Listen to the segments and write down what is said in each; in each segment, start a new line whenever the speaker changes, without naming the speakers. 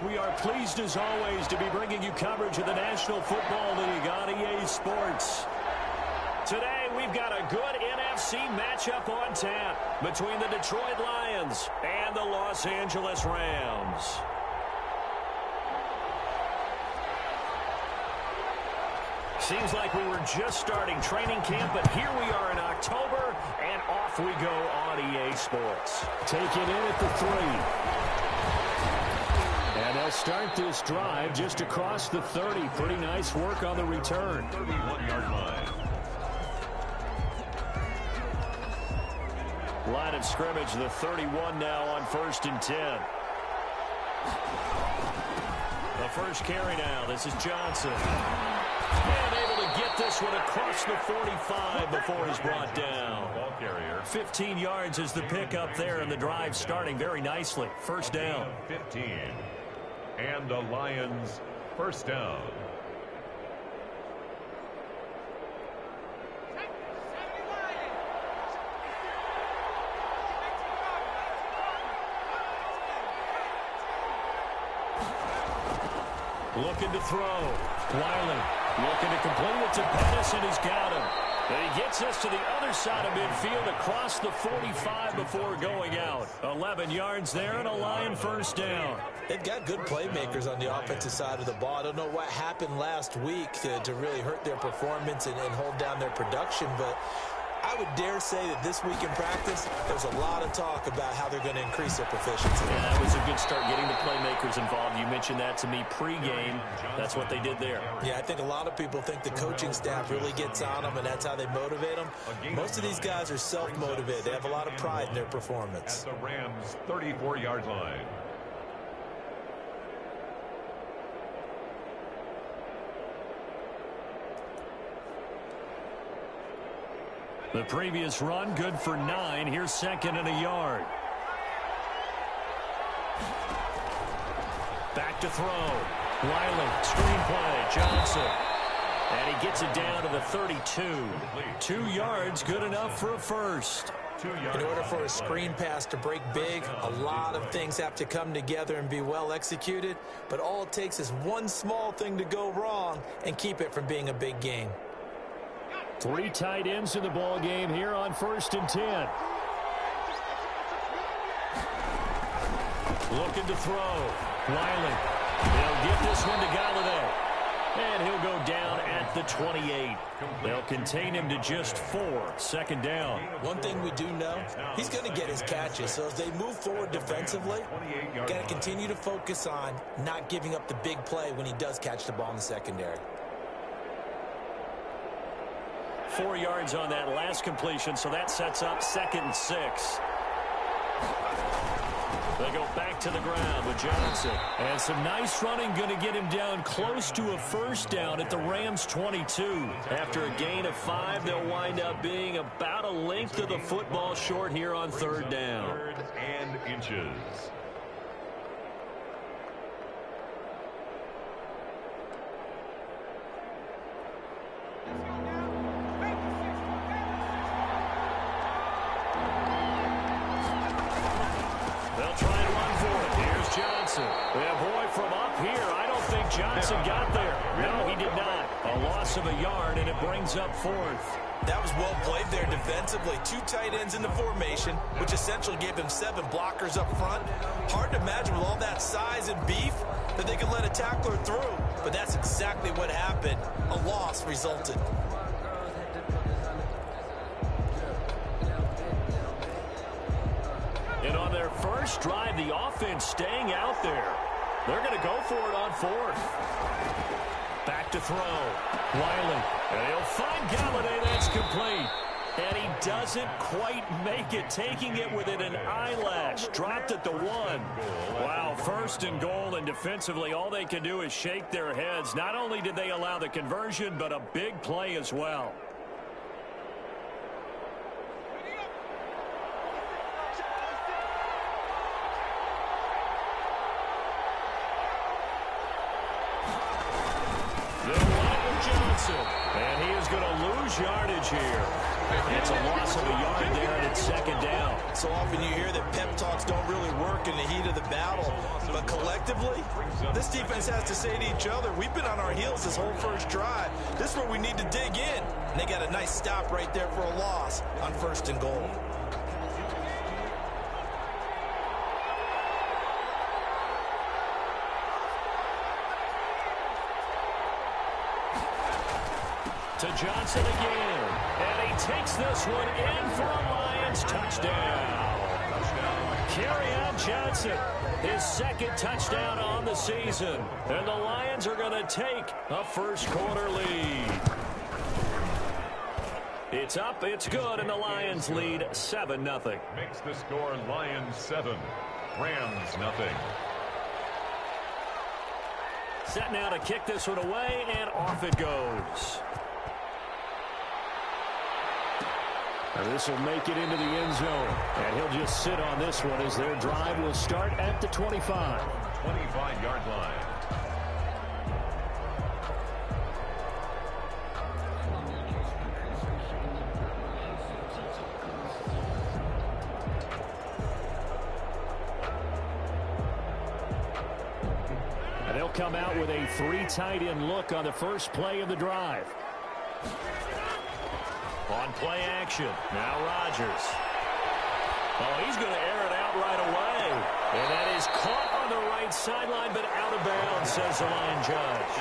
We are pleased as always to be bringing you coverage of the National Football League on EA Sports. Today we've got a good NFC matchup on tap between the Detroit Lions and the Los Angeles Rams. Seems like we were just starting training camp, but here we are in October, and off we go on EA Sports.
Take it in at the 3. And they'll start this drive just across the 30. Pretty nice work on the return.
31-yard line.
Line of scrimmage, the 31 now on 1st and 10. The first carry now. This is Johnson. And able to get this one across the 45 before he's brought down. 15 yards is the pickup there, and the drive starting very nicely. First down.
15. And the Lions first down.
Looking to throw. Wiley looking to complete it to Pettis, and he's got him. And he gets us to the other side of midfield across the 45 before going out. 11 yards there and a Lion first down.
They've got good playmakers on the offensive side of the ball. I don't know what happened last week to really hurt their performance and hold down their production, but I would dare say that this week in practice, there's a lot of talk about how they're going to increase their proficiency.
Yeah, that was a good start getting the playmakers involved. You mentioned that to me pregame. That's what they did there.
Yeah, I think a lot of people think the coaching staff really gets on them, and that's how they motivate them. Most of these guys are self-motivated. They have a lot of pride in their performance.
At the Rams' 34-yard line.
The previous run, good for 9. Here's 2nd and a yard. Back to throw. Wiley, screen play, Johnson. And he gets it down to the 32. 2 yards, good enough for a first.
In order for a screen pass to break big, a lot of things have to come together and be well executed. But all it takes is one small thing to go wrong and keep it from being a big game.
3 tight ends in the ball game here on 1st and 10.
Looking to throw. Wiley. They'll get this one to Galladay. And he'll go down at the 28. They'll contain him to just 4. 2nd down.
One thing we do know, he's going to get his catches. So as they move forward defensively, got to continue to focus on not giving up the big play when he does catch the ball in the secondary.
4 yards on that last completion, so that sets up 2nd and 6. They go back to the ground with Johnson.
And some nice running going to get him down close to a first down at the Rams' 22.
After a gain of 5, they'll wind up being about a length of the football short here on 3rd down.
3rd and inches.
Yeah, boy, from up here, I don't think Johnson got there. No, he did not. A loss of a yard, and it brings up 4th.
That was well played there defensively. 2 tight ends in the formation, which essentially gave them 7 blockers up front. Hard to imagine with all that size and beef that they could let a tackler through. But that's exactly what happened. A loss resulted.
And on their first drive, the offense staying out there. They're going to go for it on 4th. Back to throw. Wiley. And he'll find Galladay. That's complete. And he doesn't quite make it, taking it within an eyelash. Dropped at the 1. Wow, 1st and goal, and defensively all they can do is shake their heads. Not only did they allow the conversion, but a big play as well. And he is going to lose yardage here. It's a loss of a yard there, and it's 2nd down.
So often you hear that pep talks don't really work in the heat of the battle, but collectively collectively, this defense has to say to each other, we've been on our heels this whole first drive. This is where we need to dig in. And they got a nice stop right there for a loss on 1st and goal.
To Johnson again. And he takes this one in for a Lions touchdown. Kerryon Johnson, his 2nd touchdown on the season. And the Lions are going to take a first-quarter lead. It's up, it's good, and the Lions lead 7-0.
Makes the score Lions 7, Rams 0.
Set now to kick this one away, and off it goes. And this will make it into the end zone. And he'll just sit on this one as their drive will start at the 25.
25-yard line.
And they'll come out with a 3 tight end look on the first play of the drive. On play action, now Rodgers. Oh, he's going to air it out right away. And that is caught on the right sideline, but out of bounds, says the line judge.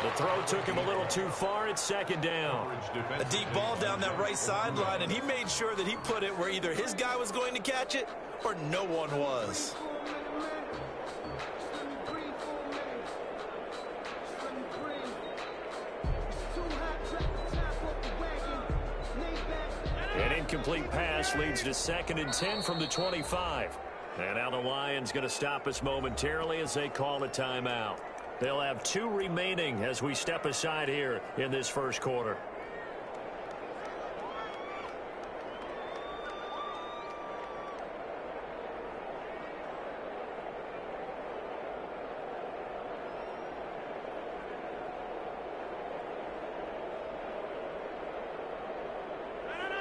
The throw took him a little too far. It's 2nd down.
A deep ball down that right sideline, and he made sure that he put it where either his guy was going to catch it or no one was.
An incomplete pass leads to 2nd and 10 from the 25. And now the Lions going to stop us momentarily as they call a timeout. They'll have 2 remaining as we step aside here in this first quarter.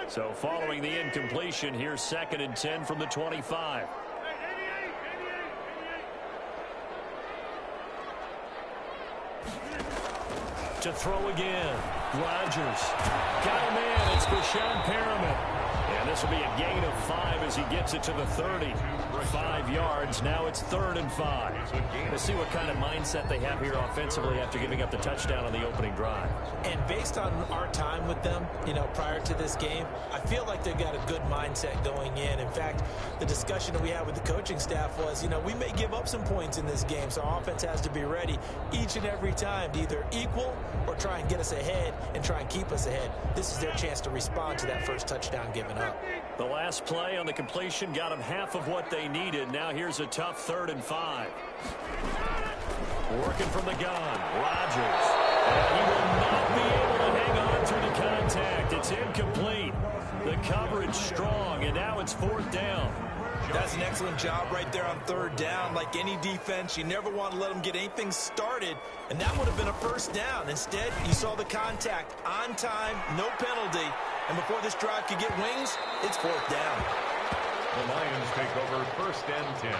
So following the incompletion, here's 2nd and 10 from the 25. To throw again. Rodgers. Got a man. It's Brashad Perriman. And this will be a gain of 5 as he gets it to the 30. 5 yards. Now it's 3rd and 5. We'll see what kind of mindset they have here offensively after giving up the touchdown on the opening drive.
And based on our time with them, prior to this game, I feel like they've got a good mindset going in. In fact, the discussion that we had with the coaching staff was, we may give up some points in this game, so our offense has to be ready each and every time to either equal or try and get us ahead and try and keep us ahead. This is their chance to respond to that first touchdown given up.
The last play on the completion got them half of what they needed. Now here's a tough 3rd and 5. Working from the gun, Rodgers. And he will not be able to hang on through the contact. It's incomplete. The coverage strong, and now it's 4th down.
That's an excellent job right there on 3rd down. Like any defense, you never want to let them get anything started, and that would have been a 1st down. Instead, you saw the contact on time, no penalty, and before this drive could get wings, it's 4th down.
The Lions take over 1st and 10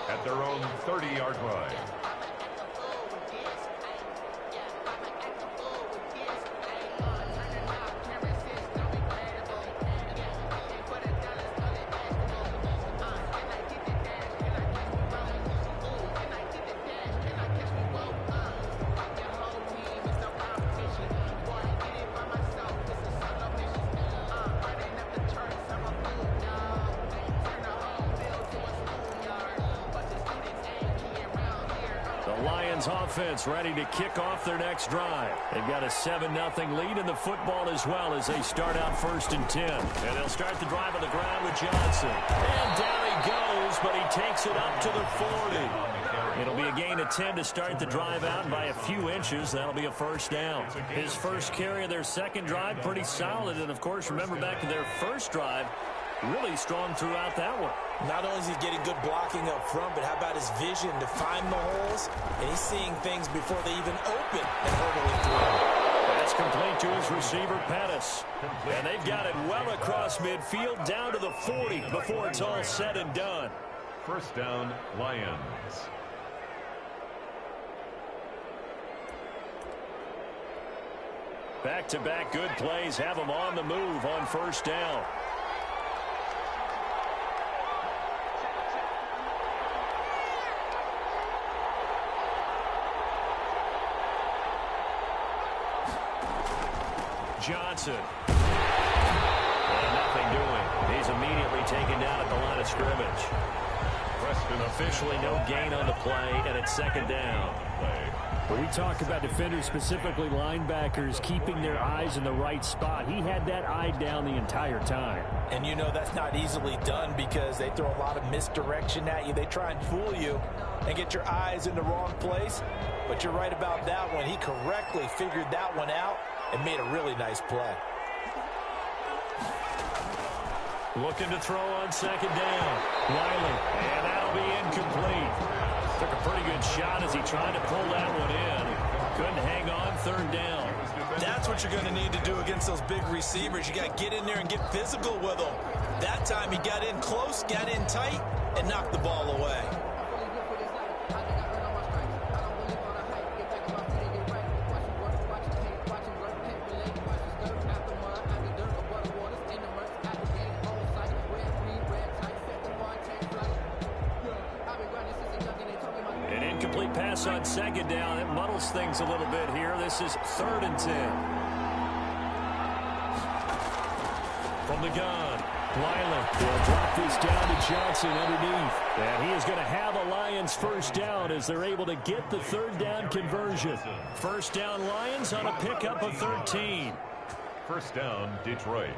at their own 30-yard line.
Offense ready to kick off their next drive. They've got a 7-0 lead in the football as well as they start out 1st and 10. And they'll start the drive on the ground with Johnson. And down he goes, but he takes it up to the 40. It'll be a gain of 10 to start the drive out by a few inches. That'll be a 1st down. His first carry of their 2nd drive, pretty solid. And, of course, remember back to their first drive, really strong throughout that one.
Not only is he getting good blocking up front, but how about his vision to find the holes? And he's seeing things before they even open and hurdling through.
That's complete to his receiver, Pettis. And they've got it well across midfield down to the 40 before it's all said and done.
1st down, Lions.
Back-to-back good plays have them on the move on first down. Johnson. And nothing doing. He's immediately taken down at the line of scrimmage. Officially no gain on the play, and it's second down.
When we talk about defenders, specifically linebackers, keeping their eyes in the right spot, he had that eye down the entire time.
And you know that's not easily done because they throw a lot of misdirection at you. They try and fool you and get your eyes in the wrong place. But you're right about that one. He correctly figured that one out and made a really nice play.
Looking to throw on second down. Wiley, and that'll be incomplete. Took a pretty good shot as he tried to pull that one in. Couldn't hang on third down.
That's what you're going to need to do against those big receivers. You got to get in there and get physical with them. That time he got in close, got in tight, and knocked the ball away.
Pass on second down. It muddles things a little bit here. This is 3rd and 10. From the gun, Wiley will drop this down to Johnson underneath. And he is going to have a Lions first down as they're able to get the third down conversion. First down Lions on a pickup of 13.
First down, Detroit.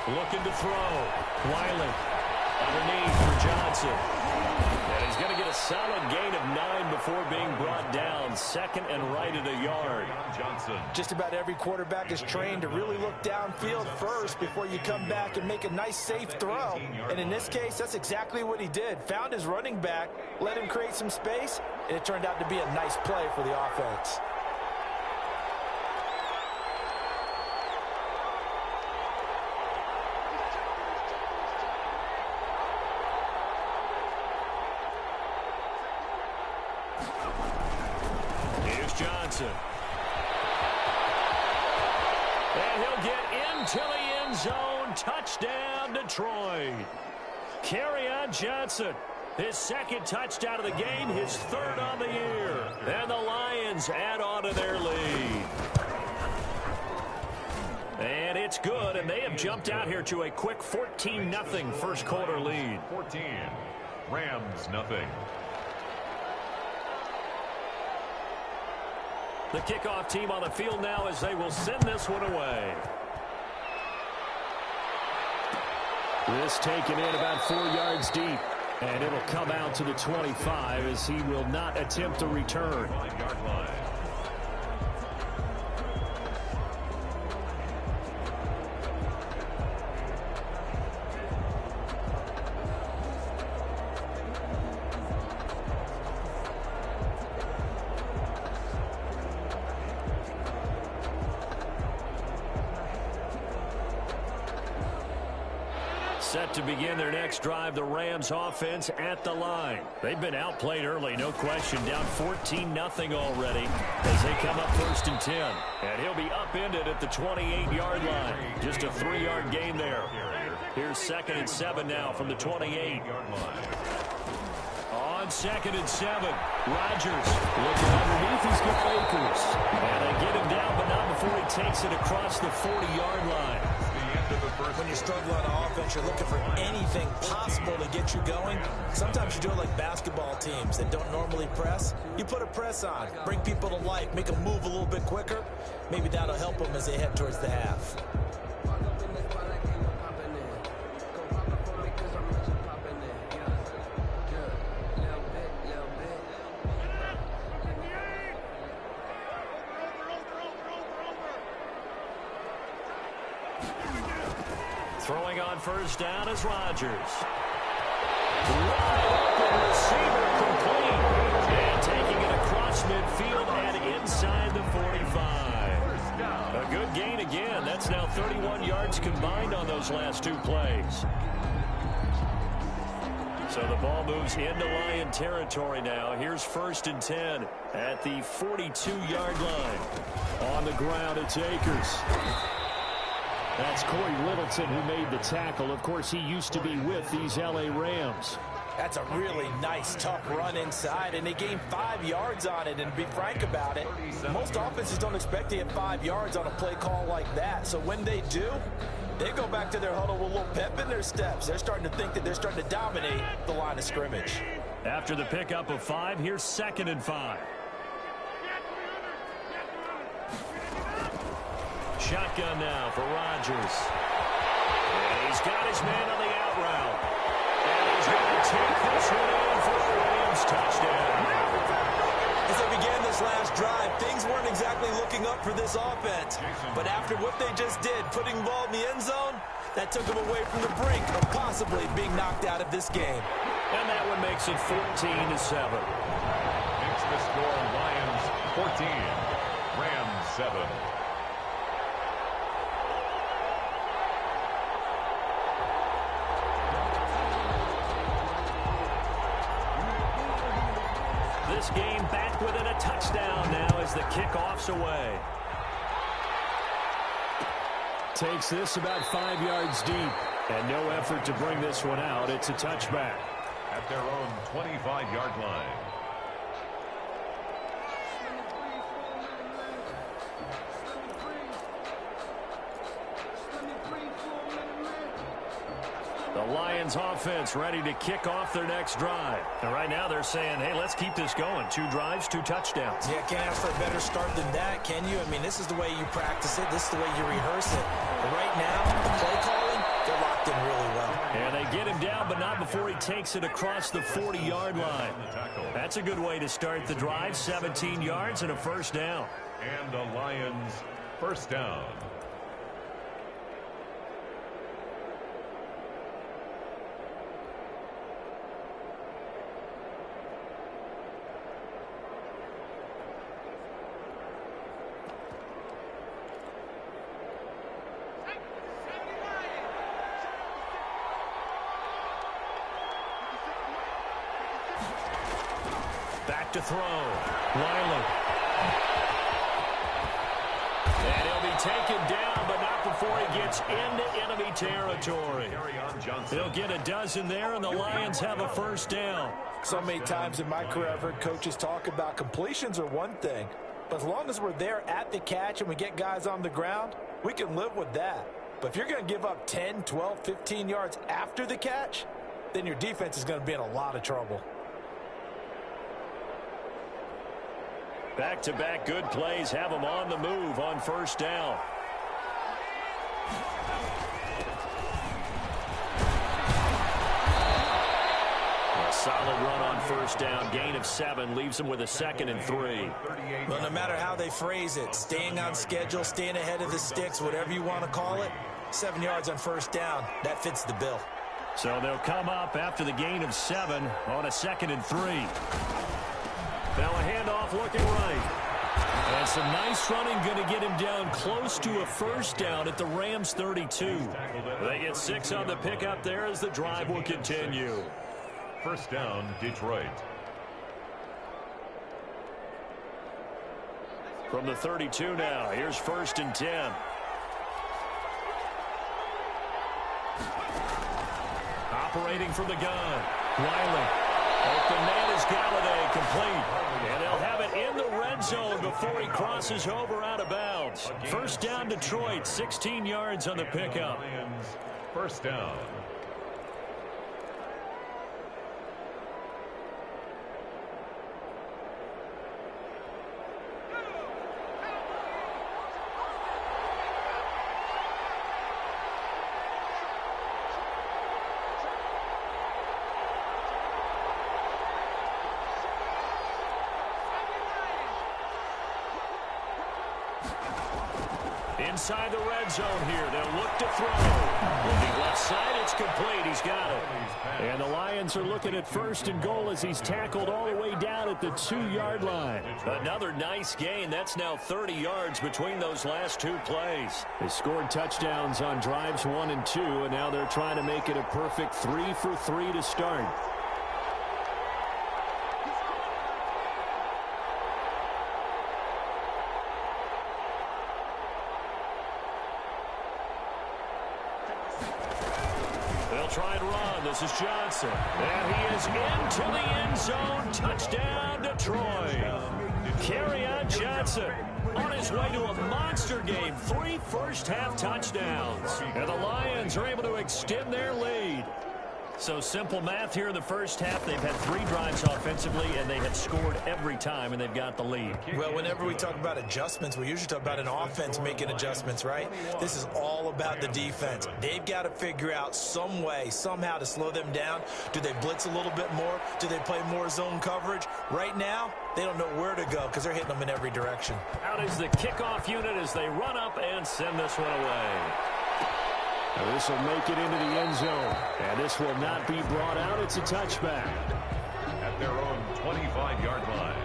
Looking to throw. Wiley underneath for Johnson. And he's going to get a solid gain of 9 before being brought down. Second and right at a yard.
Johnson.
Just about every quarterback is trained to really look downfield first before you come back and make a nice, safe throw. And in this case, that's exactly what he did. Found his running back, let him create some space, and it turned out to be a nice play for the offense.
Johnson. And he'll get into the end zone. Touchdown, Detroit. Kerryon Johnson. His second touchdown of the game, his third on the year. And the Lions add on to their lead. And it's good, and they have jumped out here to a quick 14-0 first quarter lead.
14. Rams, nothing.
The kickoff team on the field now as they will send this one away. This taken in about 4 yards deep. And it'll come out to the 25 as he will not attempt a return.
5-yard line.
Set to begin their next drive, the Rams offense at the line. They've been outplayed early, no question, down 14-0 already as they come up 1st and 10. And he'll be upended at the 28-yard line. Just a 3-yard gain there. Here's 2nd and 7 now from the 28. On 2nd and 7, Rodgers looking underneath. He's got Akers. And they get him down, but not before he takes it across the 40-yard line.
When you struggle on offense, you're looking for anything possible to get you going. Sometimes you do it like basketball teams that don't normally press. You put a press on, bring people to life, make them move a little bit quicker. Maybe that'll help them as they head towards the half.
Throwing on first down is Rodgers. Wide open receiver complete. And taking it across midfield and inside the 45. A good gain again. That's now 31 yards combined on those last two plays. So the ball moves into Lion territory now. Here's 1st and 10 at the 42-yard line. On the ground, it's Akers. That's Corey Littleton who made the tackle. Of course, he used to be with these L.A. Rams.
That's a really nice, tough run inside, and they gained 5 yards on it. And to be frank about it, most offenses don't expect to get 5 yards on a play call like that. So when they do, they go back to their huddle with a little pep in their steps. They're starting to think that they're starting to dominate the line of scrimmage.
After the pickup of 5, here's 2nd and 5. Shotgun now for Rodgers. And he's got his man on the out route. And he's going to take this one in for a Rams touchdown.
As they began this last drive, things weren't exactly looking up for this offense. But after what they just did, putting the ball in the end zone, that took them away from the brink of possibly being knocked out of this game.
And that one makes it 14-7.
Makes the score Lions 14, Rams 7.
This game back within a touchdown now as the kickoff's away. Takes this about 5 yards deep. And no effort to bring this one out. It's a touchback.
At their own 25-yard line.
The Lions offense ready to kick off their next drive. And right now they're saying, hey, let's keep this going. 2 drives, 2 touchdowns.
Yeah, can't ask for a better start than that, can you? I mean, this is the way you practice it. This is the way you rehearse it. But right now, the play calling, they're locked in really well.
And they get him down, but not before he takes it across the 40-yard line. That's a good way to start the drive. 17 yards and a first down.
And the Lions first down.
Back to throw. Wiley. And he'll be taken down, but not before he gets into enemy territory. He'll get a dozen there, and the Lions have a first down.
So many times in my career, I've heard coaches talk about completions are one thing. But as long as we're there at the catch and we get guys on the ground, we can live with that. But if you're going to give up 10, 12, 15 yards after the catch, then your defense is going to be in a lot of trouble.
Back-to-back good plays have them on the move on first down. A solid run on first down. Gain of 7 leaves them with a 2nd and 3.
Well, no matter how they phrase it, staying on schedule, staying ahead of the sticks, whatever you want to call it, 7 yards on first down, that fits the bill.
So they'll come up after the gain of 7 on a 2nd and 3. Now a handoff looking right. And some nice running going to get him down close to a first down at the Rams 32. They get 6 on the pickup there as the drive will continue.
First down, Detroit.
From the 32 now, here's 1st and 10. Operating from the gun. Wiley. Open man is Galladay, complete. And they'll have it in the red zone before he crosses over out of bounds. First down, Detroit, 16 yards on the pickup.
First down.
Inside the red zone here. They'll look to throw. Looking left side, it's complete. He's got it. And the Lions are looking at 1st and goal as he's tackled all the way down at the 2-yard line. Another nice gain. That's now 30 yards between those last 2 plays. They scored touchdowns on drives 1 and 2, and now they're trying to make it a perfect 3 for 3 to start. Try and run. This is Johnson. And he is into the end zone. Touchdown, Detroit. Kerryon Johnson on his way to a monster game. 3 first-half touchdowns. And the Lions are able to extend their lead. So simple math here in the first half. They've had 3 drives offensively, and they have scored every time, and they've got the lead.
Well, whenever we talk about adjustments, we usually talk about an offense making adjustments, right? This is all about the defense. They've got to figure out some way, somehow to slow them down. Do they blitz a little bit more? Do they play more zone coverage? Right now, they don't know where to go because they're hitting them in every direction.
Out is the kickoff unit as they run up and send this one away. And this will make it into the end zone. And this will not be brought out. It's a touchback.
At their own 25-yard line.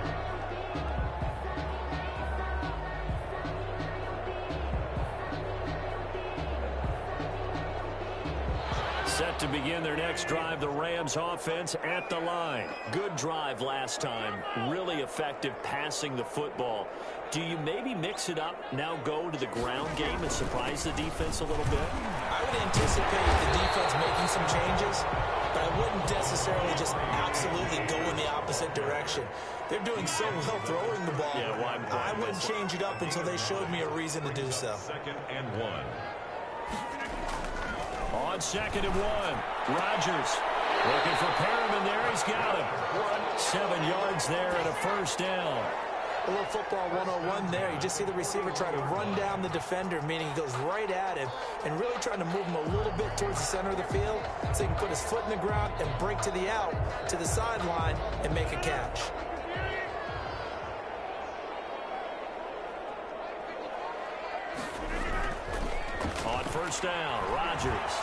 Set to begin their next drive, the Rams offense at the line. Good drive last time. Really effective passing the football. Do you maybe mix it up, now go to the ground game and surprise the defense a little bit?
I would anticipate the defense making some changes, but I wouldn't necessarily just absolutely go in the opposite direction. They're doing so well throwing the ball.
Yeah, why
I wouldn't change it up until they showed me a reason to do so.
2nd and 1.
On 2nd and 1, Rodgers looking for Perriman there. He's got him. 7 yards there and a first down.
A little football 101 there. You just see the receiver try to run down the defender, meaning he goes right at him and really trying to move him a little bit towards the center of the field so he can put his foot in the ground and break to the out, to the sideline, and make a catch.
On first down, Rodgers.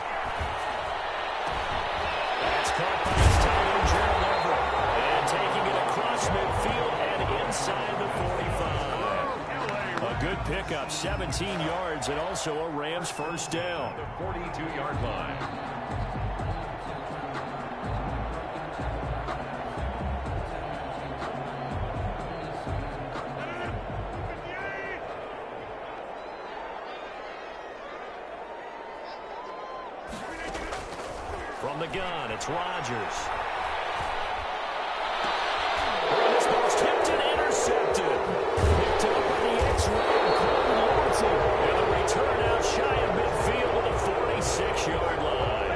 That's caught by his tight end, Gerald Everett. And taking it across midfield and inside the 45. A good pickup, 17 yards, and also a Rams first down.
The 42-yard line.
From the gun, it's Rodgers. And this ball's tipped and intercepted. Picked up by the X-ray, Colton Lawton. And the return out shy of midfield to the 46-yard line.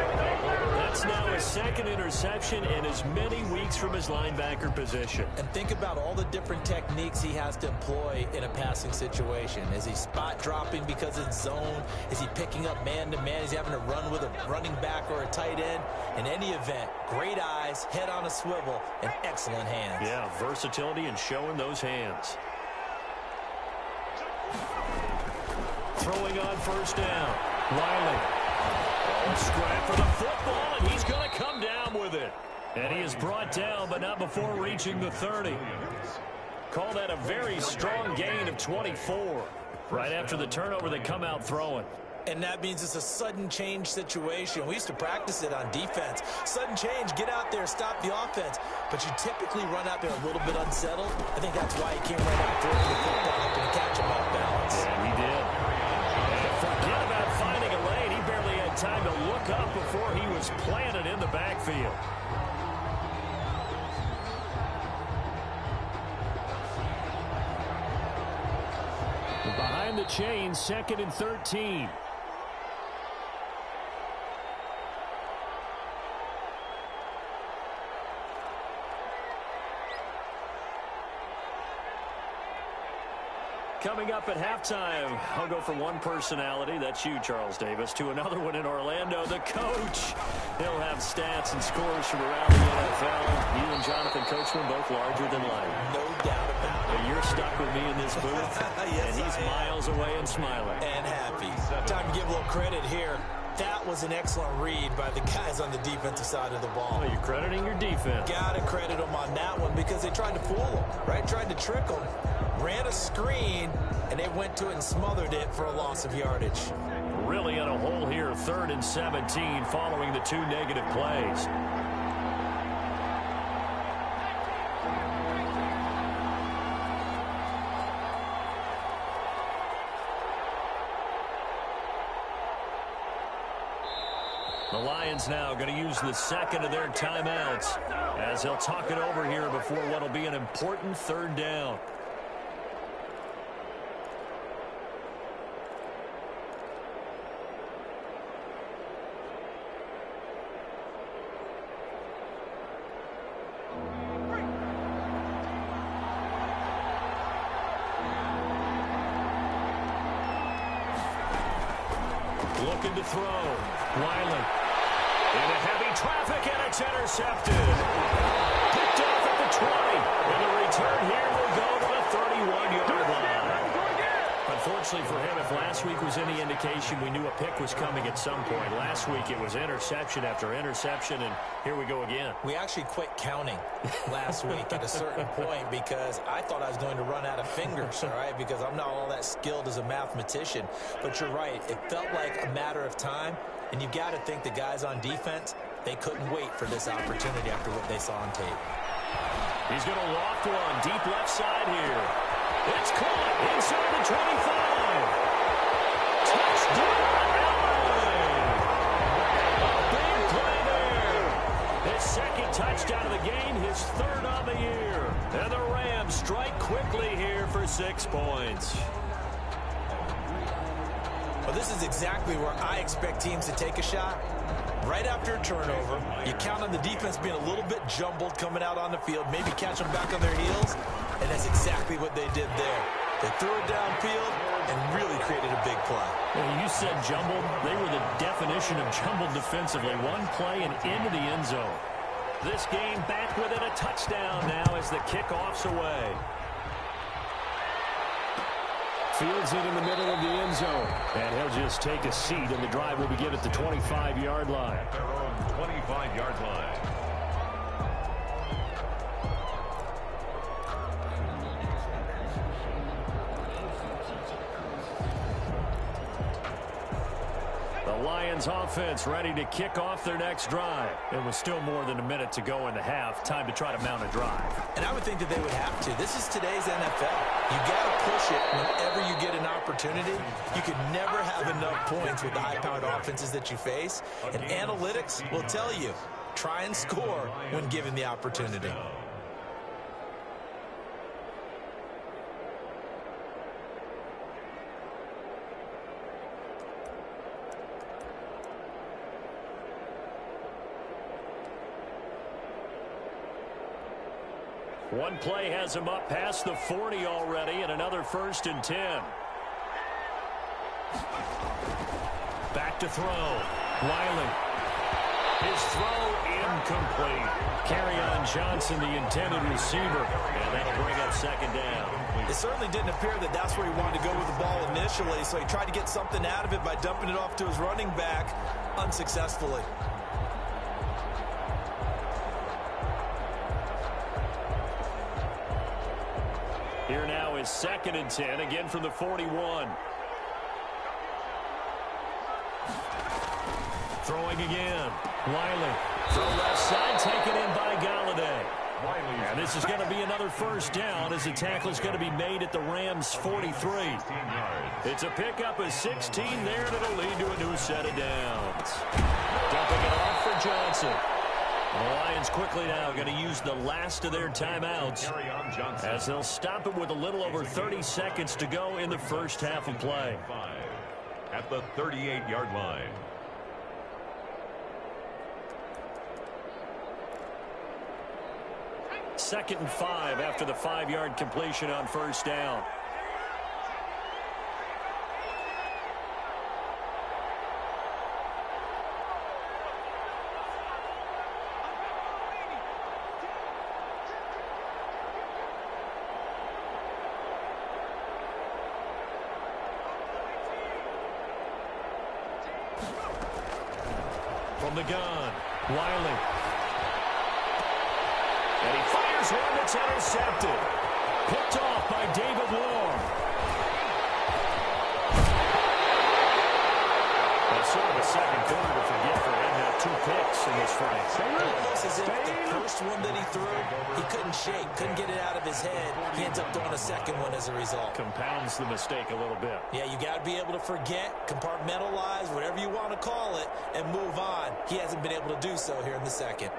That's now his 2nd interception in as many weeks from his linebacker position.
And think about all the different techniques he has to employ in a passing situation. Is he spot dropping because it's zone? Is he picking up man-to-man? Is he having to run with a running back or a tight end? In any event, great eyes, head on a swivel, and excellent hands.
Yeah, versatility and showing those hands. Throwing on first down. Wiley. Scrap for the football, and he's going to come down with it. And he is brought down, but not before reaching the 30. Call that a very strong gain of 24. Right after the turnover, they come out throwing.
And that means it's a sudden change situation. We used to practice it on defense. Sudden change, get out there, stop the offense. But you typically run out there a little bit unsettled. I think that's why he came right out there with the football, hoping to catch him off balance.
And he did. And forget about finding a lane. He barely had time to look up before he was planted in the backfield. Behind the chain, 2nd and 13. Coming up at halftime, I'll go from one personality, that's you, Charles Davis, to another one in Orlando, the coach. He'll have stats and scores from around the NFL. You and Jonathan Coachman both larger than life.
No doubt about it.
You're stuck with me in this booth,
Yes,
and he's miles away and smiling.
And time to give a little credit here. That was an excellent read by the guys on the defensive side of the ball.
Well, you're crediting your defense.
Got to credit them on that one because they tried to fool them, right? Tried to trick them. Ran a screen, and they went to it and smothered it for a loss of yardage.
Really in a hole here, 3rd and 17 following the 2 negative plays. The Lions now going to use the second of their timeouts as they'll talk it over here before what will be an important 3rd down. Looking to throw. Wiley. Into heavy traffic, and it's intercepted. Picked off at the 20. And the return here will go to the 31-yard line. Unfortunately for him, if last week was any indication, we knew a pick was coming at some point. Last week it was interception after interception, and here we go again.
We actually quit counting last week at a certain point because I thought I was going to run out of fingers, all right, because I'm not all that skilled as a mathematician. But you're right. It felt like a matter of time, and you've got to think the guys on defense, they couldn't wait for this opportunity after what they saw on tape.
He's going to loft one deep left side here. It's caught inside the 25. Touchdown, LA! A big play there. His 2nd touchdown of the game, his 3rd on the year. And the Rams strike quickly here for 6 points.
Well, this is exactly where I expect teams to take a shot. Right after a turnover, you count on the defense being a little bit jumbled coming out on the field, maybe catch them back on their heels, and that's exactly what they did there. They threw it downfield and really created a big play.
Well, you said jumbled. They were the definition of jumbled defensively. One play and into the end zone. This game back within a touchdown now as the kickoff's away. Fields it in the middle of the end zone. And he'll just take a seat, and the drive will begin at the 25-yard line.
At their own 25-yard line.
The Lions offense ready to kick off their next drive. It was still more than a minute to go in the half. Time to try to mount a drive.
And I would think that they would have to. This is today's NFL. You got to push it whenever you get an opportunity. You can never have enough points with the high-powered offenses that you face. And analytics will tell you, try and score when given the opportunity.
One play has him up past the 40 already, and another 1st and 10. Back to throw. Wiley. His throw incomplete. Kerryon Johnson, the intended receiver, and that'll bring up 2nd down.
It certainly didn't appear that that's where he wanted to go with the ball initially, so he tried to get something out of it by dumping it off to his running back unsuccessfully.
Here now is 2nd and 10, again from the 41. Throwing again. Wiley. Throw left side, taken in by Galladay. And this is going to be another 1st down as the tackle is going to be made at the Rams' 43. It's a pickup of 16 there, and it'll lead to a new set of downs. Dumping it off for Johnson. The Lions quickly now going to use the last of their timeouts as they'll stop it with a little over 30 seconds to go in the first half of play.
At the 38-yard line.
Second and 5 after the 5-yard completion on 1st down. from the gun. Wiley. And he fires one that's intercepted. Picked off by David Long. That's sort of a second quarter to forget for him. Now 2 picks in this frame.
Almost as if the first one that he threw, he couldn't shake, couldn't get it out of his head. He ends up throwing a second one as a result.
Compounds the mistake a little bit.
Yeah, you got to be able to forget, compartmentalize, whatever you want to call it, and move on. He hasn't been able to do so here in the second.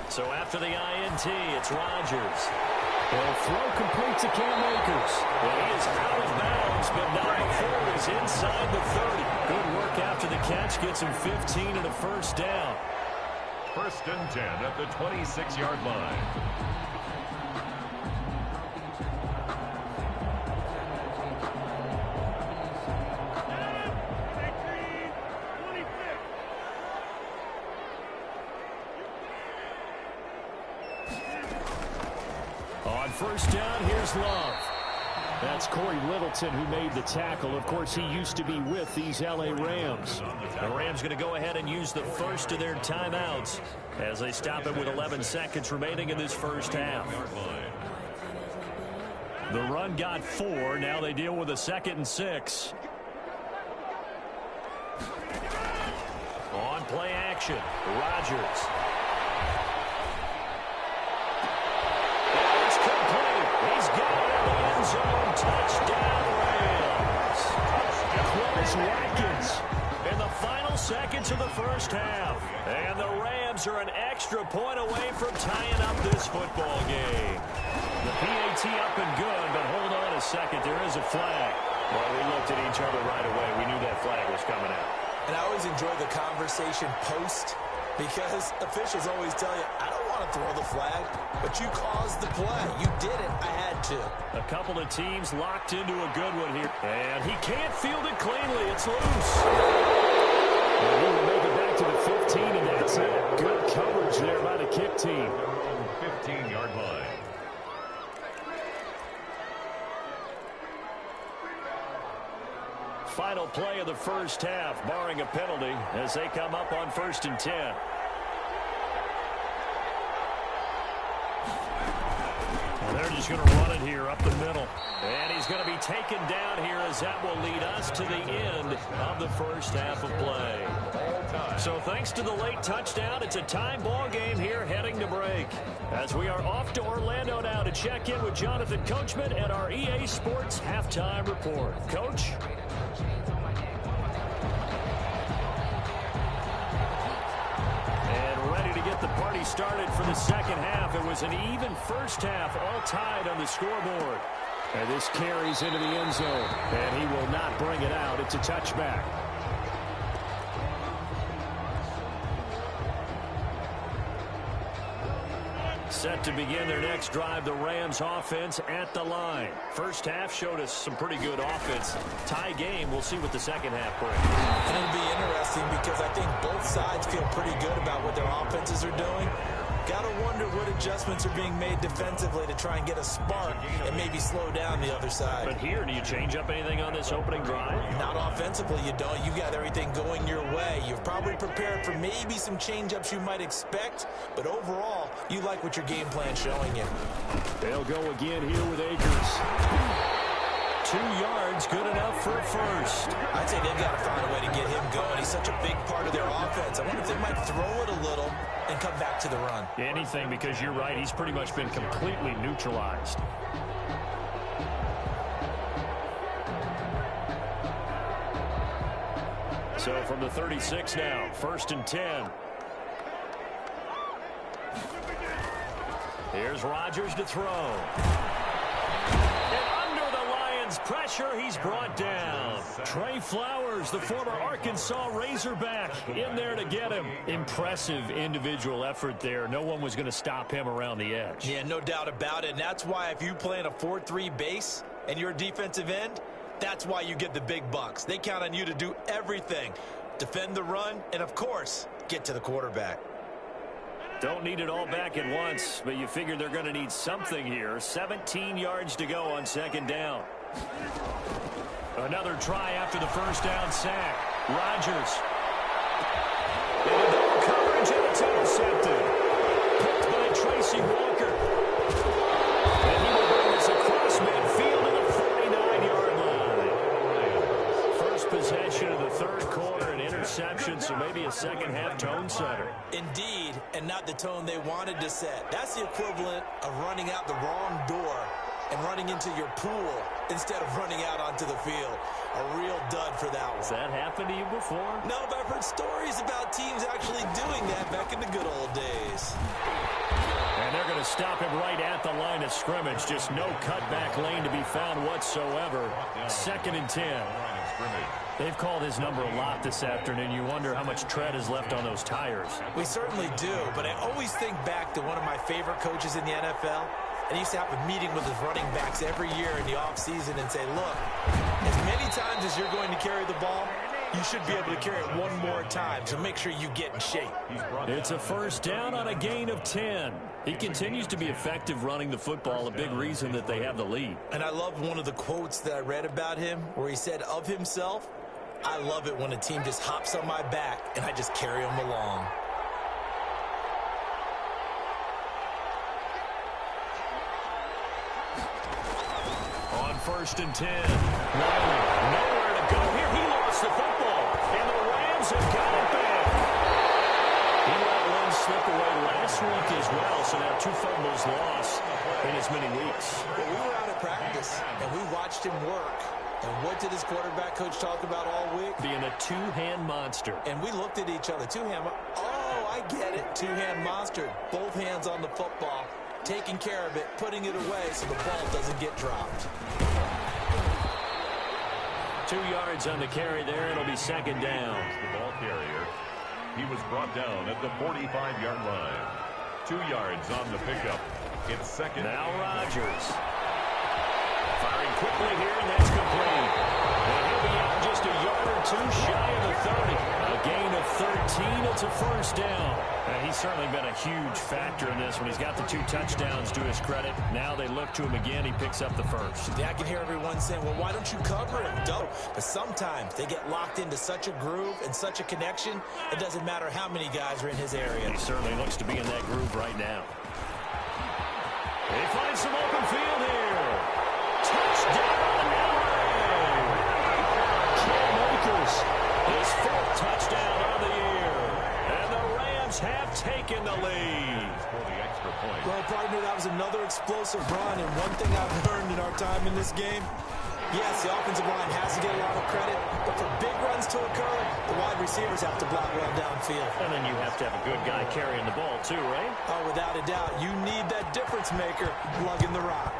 So after the INT, it's Rodgers. They'll throw complete to Cam Akers. And he is out of bounds, but not before he's inside the 30. Good work after the catch. Gets him 15 and a first down.
1st and 10 at the 26-yard line.
On first down, here's Love. That's Corey Littleton who made the tackle. Of course, he used to be with these L.A. Rams. The Rams going to go ahead and use the first of their timeouts as they stop it with 11 seconds remaining in this first half. The run got 4. Now they deal with a 2nd and 6. On play action, Rodgers. He's got it in the end zone. Touchdown, Rams. Close Watkins in the final seconds of the first half. And the Rams are an extra point away from tying up this football game. The PAT up and good, but hold on a second. There is a flag. Well, we looked at each other right away. We knew that flag was coming out.
And I always enjoy the conversation post, because officials always tell you, I don't want to throw the flag, but you caused the play. You did it. I had to.
A couple of teams locked into a good one here. And he can't field it cleanly. It's loose. And he will make it back to the 15, and that's it. Good coverage there by the kick team.
15-yard line.
Final play of the first half, barring a penalty, as they come up on 1st and 10. And they're just going to run it here up the middle. And he's going to be taken down here, as that will lead us to the end of the first half of play. So thanks to the late touchdown, it's a tie ball game here heading to break. As we are off to Orlando now to check in with Jonathan Coachman and our EA Sports Halftime Report. Coach? And ready to get the party started for the second half. It was an even first half, all tied on the scoreboard. And this carries into the end zone. And he will not bring it out. It's a touchback. Set to begin their next drive, the Rams offense at the line. First half showed us some pretty good offense. Tie game, we'll see what the second half brings.
And it'll be interesting because I think both sides feel pretty good about what their offenses are doing. Got to wonder what adjustments are being made defensively to try and get a spark and maybe slow down the other side.
But here, do you change up anything on this opening drive?
Not offensively, you don't. You got everything going your way. You've probably prepared for maybe some change-ups you might expect, but overall, you like what your game plan's showing you.
They'll go again here with Akers. 2 yards, good enough for a first.
I'd say they've got to find a way to get him going. He's such a big part of their offense. I wonder if they might throw it a little and come back to the run.
Anything, because you're right, he's pretty much been completely neutralized. So from the 36 now, 1st and 10. Here's Rodgers to throw. Pressure, he's brought down. Trey Flowers, the former Arkansas Razorback, in there to get him. Impressive individual effort there. No one was going to stop him around the edge.
Yeah, no doubt about it. And that's why if you play in a 4-3 base and you're a defensive end, that's why you get the big bucks. They count on you to do everything. Defend the run and, of course, get to the quarterback.
Don't need it all back at once, but you figure they're going to need something here. 17 yards to go on second down. Another try after the first down sack. Rodgers. And double coverage, and it's intercepted. Picked by Tracy Walker. And he will bring this across midfield to the 49-yard line. First possession of the third quarter, an interception, so maybe a second-half tone setter.
Indeed, and not the tone they wanted to set. That's the equivalent of running out the wrong door and running into your pool instead of running out onto the field. A real dud for that one.
Has that happened to you before?
No, but I've heard stories about teams actually doing that back in the good old days.
And they're going to stop him right at the line of scrimmage. Just no cutback lane to be found whatsoever. 2nd and 10. They've called his number a lot this afternoon. You wonder how much tread is left on those tires.
We certainly do, but I always think back to one of my favorite coaches in the NFL. And he used to have a meeting with his running backs every year in the offseason and say, look, as many times as you're going to carry the ball, you should be able to carry it one more time, so make sure you get in shape.
It's a first down on a gain of 10. He continues to be effective running the football, a big reason that they have the lead.
And I love one of the quotes that I read about him where he said of himself, I love it when a team just hops on my back and I just carry them along.
On 1st and 10, Wiley, nowhere to go here. He lost the football, and the Rams have got it back. He let one slip away last week as well, so now 2 fumbles lost in as many weeks.
Well, we were out of practice, and we watched him work. And what did his quarterback coach talk about all week?
Being a two-hand monster.
And we looked at each other. Oh, I get it. Two-hand monster. Both hands on the football. Taking care of it, putting it away so the ball doesn't get dropped.
2 yards on the carry there. It'll be 2nd down.
The ball carrier. He was brought down at the 45-yard line. 2 yards on the pickup. It's 2nd.
Now Rodgers. Firing quickly here, and that's complete. And he'll be out just a yard or 2 shy of the 30. A gain of 13. It's a first down. And he's certainly been a huge factor in this when he's got the 2 touchdowns to his credit. Now they look to him again. He picks up the first.
Yeah, I can hear everyone saying, well, why don't you cover him? Don't. But sometimes they get locked into such a groove and such a connection, it doesn't matter how many guys are in his area.
He certainly looks to be in that groove right now. He finds some open field here. Touchdown, LA! Cam Akers, his 4th touchdown of the year. And the Rams have taken the lead.
Well, partner, that was another explosive run, and one thing I've learned in our time in this game, yes, the offensive line has to get a lot of credit, but for big runs to occur, the wide receivers have to block well downfield.
And then you have to have a good guy carrying the ball too, right?
Oh, without a doubt. You need that difference maker lugging the rock.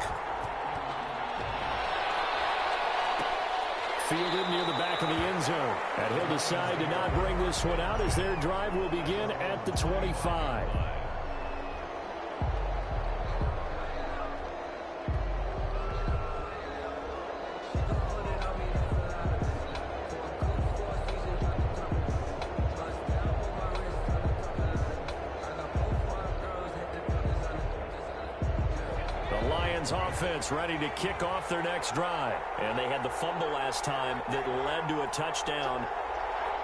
Fielded near the back of the end zone. And he'll decide to not bring this one out as their drive will begin at the 25. Offense ready to kick off their next drive. And they had the fumble last time that led to a touchdown.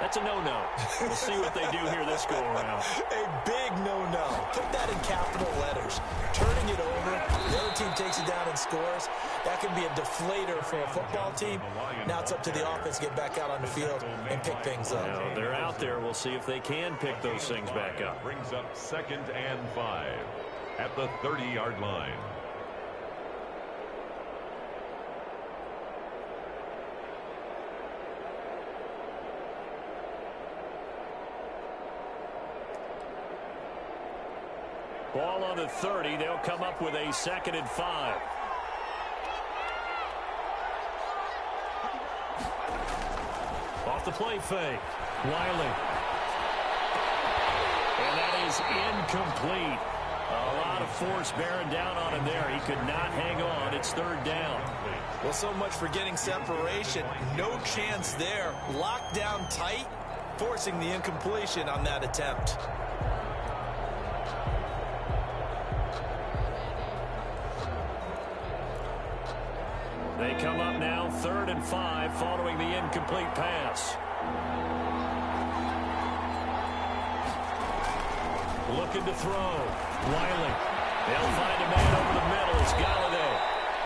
That's a no-no. We'll see what they do here this go-around.
A big no-no. Put that in capital letters. Turning it over, the other team takes it down and scores. That can be a deflator for a football team. Now it's up to the offense to get back out on the field and pick things up.
Now, they're out there. We'll see if they can pick those things back up.
Brings up 2nd and 5 at the 30-yard line.
Ball on the 30. They'll come up with a 2nd and 5. Off the play fake. Wiley. And that is incomplete. A lot of force bearing down on him there. He could not hang on. It's 3rd down.
Well, so much for getting separation. No chance there. Locked down tight, forcing the incompletion on that attempt.
They come up now 3rd and 5 following the incomplete pass. Looking to throw. Wiley. They'll find a man over the middle. It's Galladay.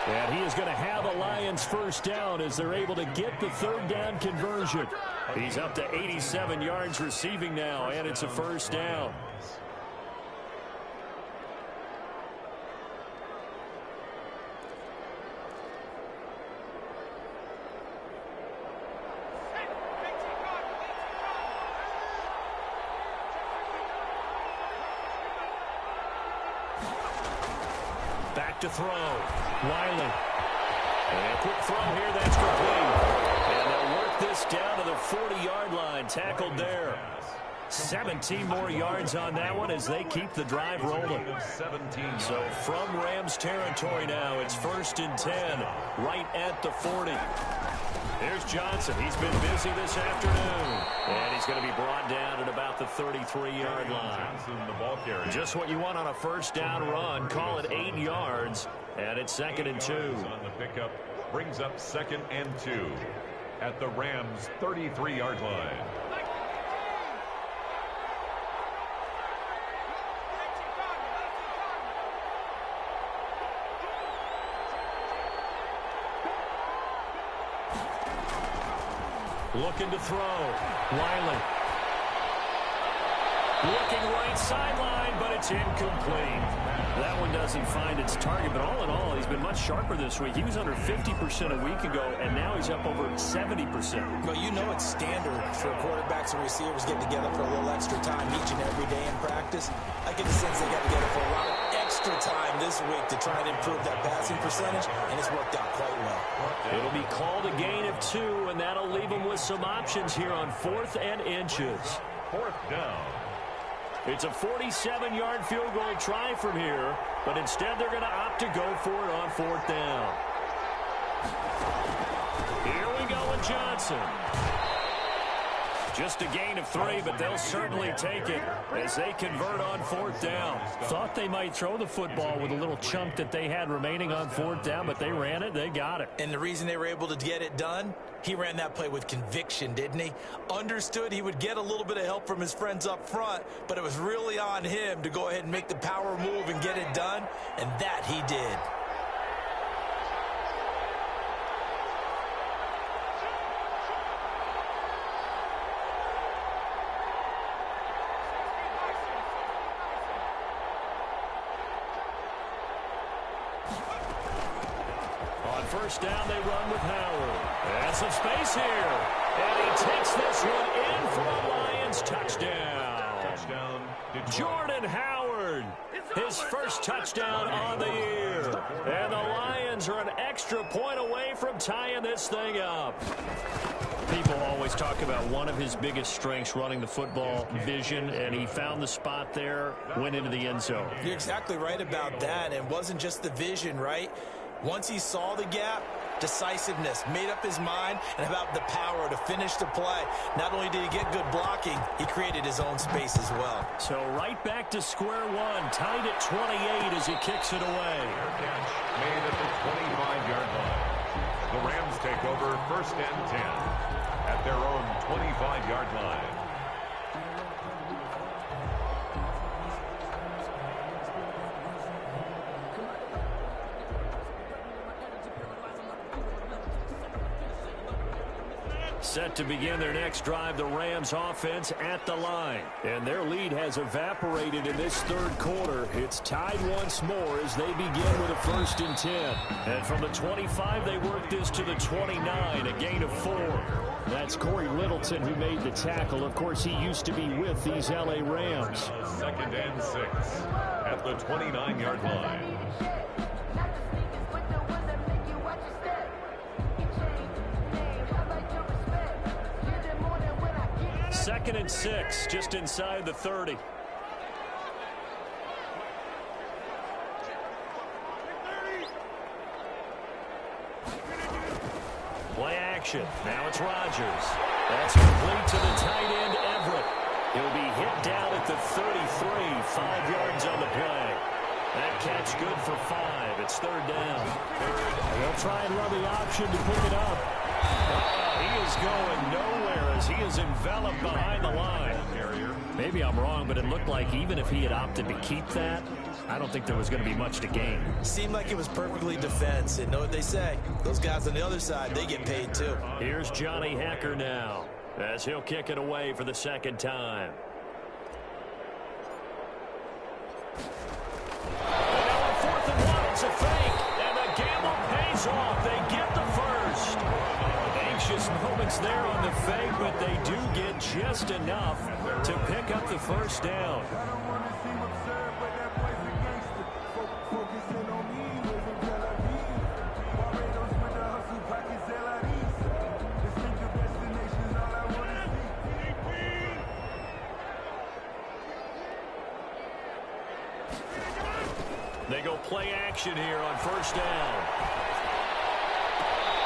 And he is going to have a Lions first down as they're able to get the 3rd down conversion. He's up to 87 yards receiving now, and it's a first down. Back to throw. Wiley. And a quick throw here. That's complete. And they'll work this down to the 40-yard line. Tackled there. 17 more yards on that one as they keep the drive rolling. So from Rams territory now, it's 1st and 10, right at the 40. Here's Johnson. He's been busy this afternoon. And he's going to be brought down at about the 33-yard line. Just what you want on a first down run. Call it 8 yards. And it's 2nd and 2.
On the pickup brings up 2nd and 2 at the Rams' 33-yard line.
Looking to throw. Wiley. Looking right sideline, but it's incomplete. That one doesn't find its target, but all in all, he's been much sharper this week. He was under 50% a week ago, and now he's up over 70%.
Well, you know it's standard for quarterbacks and receivers getting together for a little extra time each and every day in practice. I get the sense they got together for a lot of extra time this week to try and improve that passing percentage, and it's worked out quite well.
It'll be called a gain of 2, and that'll leave them with some options here on 4th and inches.
4th down.
It's a 47-yard field goal try from here, but instead they're going to opt to go for it on 4th down. Here we go with Johnson. Just a gain of 3, but they'll certainly take it as they convert on 4th down. Thought they might throw the football with a little chunk that they had remaining on 4th down, but they ran it, they got it.
And the reason they were able to get it done, he ran that play with conviction, didn't he? Understood he would get a little bit of help from his friends up front, but it was really on him to go ahead and make the power move and get it done, and that he did.
First down, they run with Howard. And some space here. And he takes this one in for a Lions touchdown. Jordan Howard, his first touchdown on the year. And the Lions are an extra point away from tying this thing up. People always talk about one of his biggest strengths, running the football, vision, and he found the spot there, went into the end zone.
You're exactly right about that. It wasn't just the vision, right? Once he saw the gap, decisiveness, made up his mind, and about the power to finish the play. Not only did he get good blocking, he created his own space as well.
So right back to square one, tied at 28 as he kicks it away.
Catch made at the 25-yard line. The Rams take over 1st and 10 at their own 25-yard line.
Set to begin their next drive, the Rams offense at the line. And their lead has evaporated in this 3rd quarter. It's tied once more as they begin with a 1st and 10. And from the 25, they work this to the 29, a gain of 4. That's Corey Littleton who made the tackle. Of course, he used to be with these L.A. Rams.
2nd and 6 at the 29-yard line.
Second and 6, just inside the 30. Play action. Now it's Rodgers. That's complete to the tight end, Everett. He'll be hit down at the 33, 5 yards on the play. That catch It's good for 5. It's third down. They'll try and run the option to pick it up. He is going nowhere as he is enveloped behind the line. Maybe I'm wrong, but it looked like even if he had opted to keep that, I don't think there was going to be much to gain.
Seemed like it was perfectly defense. And know what they say? Those guys on the other side, they get paid too.
Here's Johnny Hacker now as he'll kick it away for the second time. And now on 4th and 1, it's a fake. And the gamble pays off. They get the first. Anxious moments there on the fake, but they do get just enough to pick up the first down. They go play action here on first down.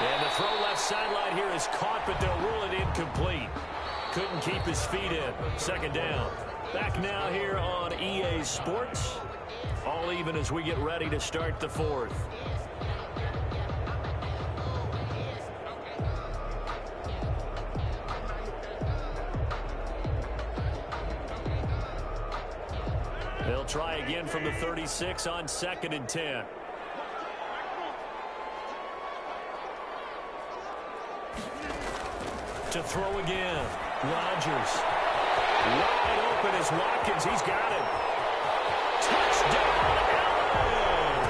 And the throw left sideline here is caught, but they'll rule it incomplete. Couldn't keep his feet in. Second down. Back now here on EA Sports. All even as we get ready to start the fourth. They'll try again from the 36 on 2nd and 10. To throw again. Rodgers. Wide open is Watkins. He's got it. Touchdown, Allen!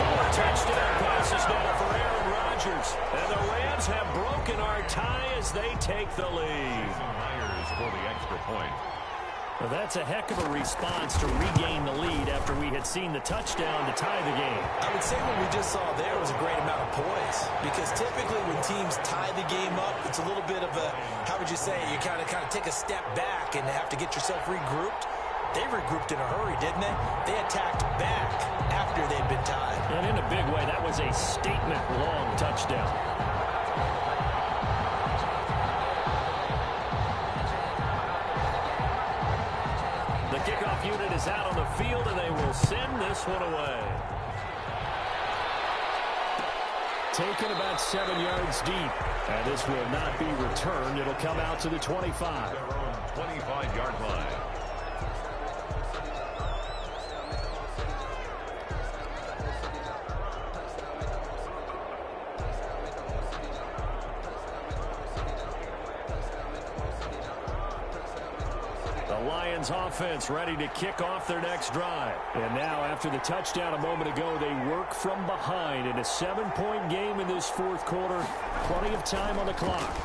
4 touchdown passes now for Aaron Rodgers. And the Rams have broken our tie as they take the lead.
Myers for the extra point.
Well, that's a heck of a response to regain the lead after we had seen the touchdown to tie the game.
I would say what we just saw there was a great amount of poise, because typically when teams tie the game up, it's a little bit of a, how would you say, you kind of take a step back and have to get yourself regrouped. They regrouped in a hurry, didn't they? They attacked back after they'd been tied.
And in a big way, that was a statement-long touchdown. The kickoff unit is out on the field, and they will send this one away. Taken about 7 yards deep. And this will not be returned. It'll come out to the 25.
Their own 25-yard line.
Lions offense ready to kick off their next drive. And now after the touchdown a moment ago, they work from behind in a 7-point game in this fourth quarter. Plenty of time on the clock.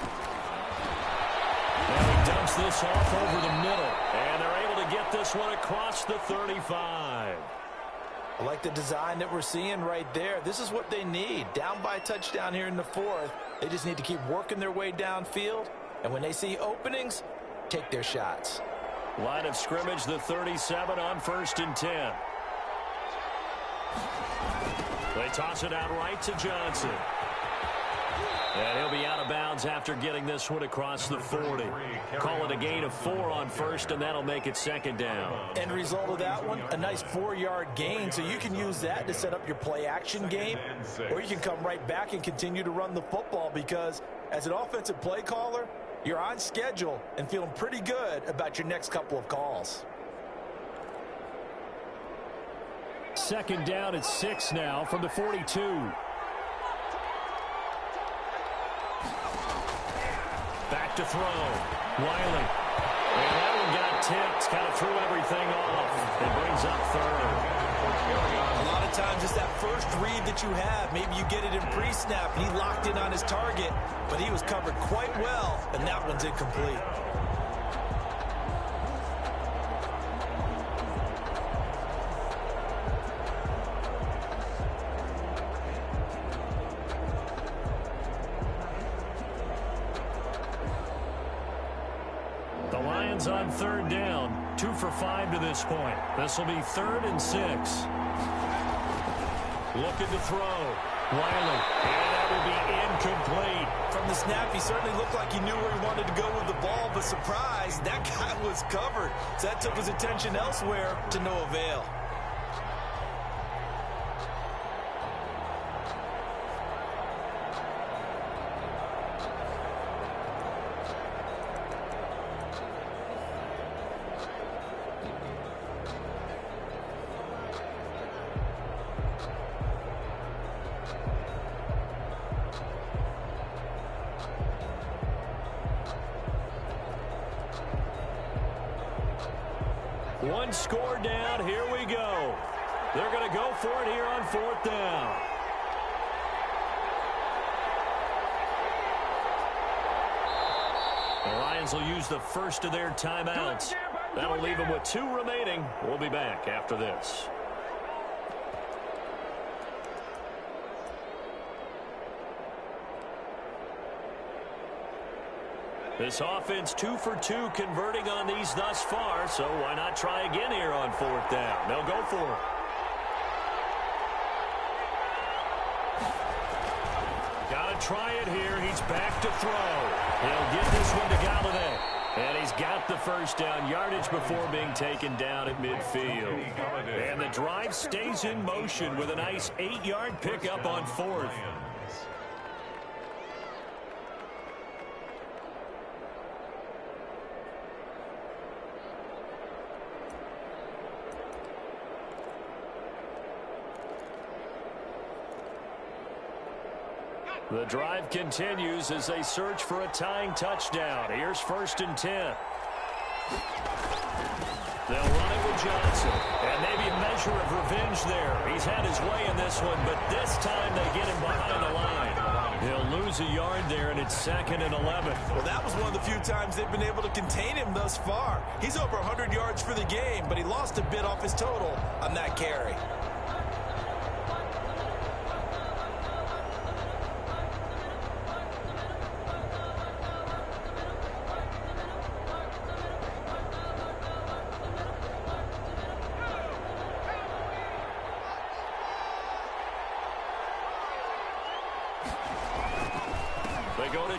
And he dumps this off over the middle. And they're able to get this one across the 35.
I like the design that we're seeing right there. This is what they need. Down by a touchdown here in the fourth. They just need to keep working their way downfield. And when they see openings, take their shots.
Line of scrimmage, the 37 on 1st and 10. They toss it out right to Johnson. And he'll be out of bounds after getting this one across the 40. Call it a gain of 4 on 1st, and that'll make it 2nd down.
End result of that one, a nice 4-yard gain, so you can use that to set up your play-action game, or you can come right back and continue to run the football, because as an offensive play caller, you're on schedule and feeling pretty good about your next couple of calls.
2nd down at 6 now from the 42. Back to throw. Wiley. And that one got tipped. Kind of threw everything off. It brings up 3rd.
A lot of times it's that first read that you have. Maybe you get it in pre-snap. He locked in on his target, but he was covered quite well, and that one's incomplete.
The Lions on 3rd down. 2 for 5 to this point. This will be 3rd and 6. Looking to throw. Wiley. And that will be incomplete.
From the snap, he certainly looked like he knew where he wanted to go with the ball, but surprise, that guy was covered. So that took his attention elsewhere to no avail.
One score down. Here we go. They're going to go for it here on 4th down. The Lions will use the first of their timeouts. That'll leave them with 2 remaining. We'll be back after this. This offense 2 for 2 converting on these thus far, so why not try again here on 4th down? They'll go for it. Got to try it here. He's back to throw. He'll get this one to Galladay. And he's got the first down yardage before being taken down at midfield. And the drive stays in motion with a nice 8-yard pickup on 4th. The drive continues as they search for a tying touchdown. Here's 1st and 10. They'll run it with Johnson. And maybe a measure of revenge there. He's had his way in this one, but this time they get him behind the line. He'll lose a yard there, and it's 2nd and 11.
Well, that was one of the few times they've been able to contain him thus far. He's over 100 yards for the game, but he lost a bit off his total on that carry.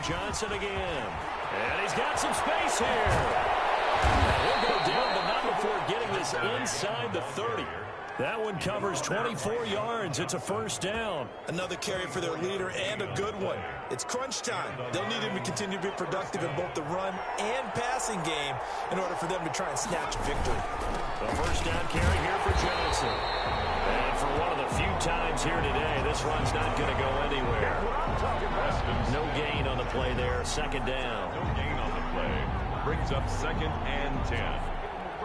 Johnson again. And he's got some space here. And he'll go down, but not before getting this inside the 30. That one covers 24 yards. It's a 1st down.
Another carry for their leader and a good one. It's crunch time. They'll need him to continue to be productive in both the run and passing game in order for them to try and snatch a victory.
The 1st down carry here for Johnson. And for one of the few times here today, this run's not going to go anywhere. No gain on the play there. 2nd down.
No gain on the play. Brings up 2nd and 10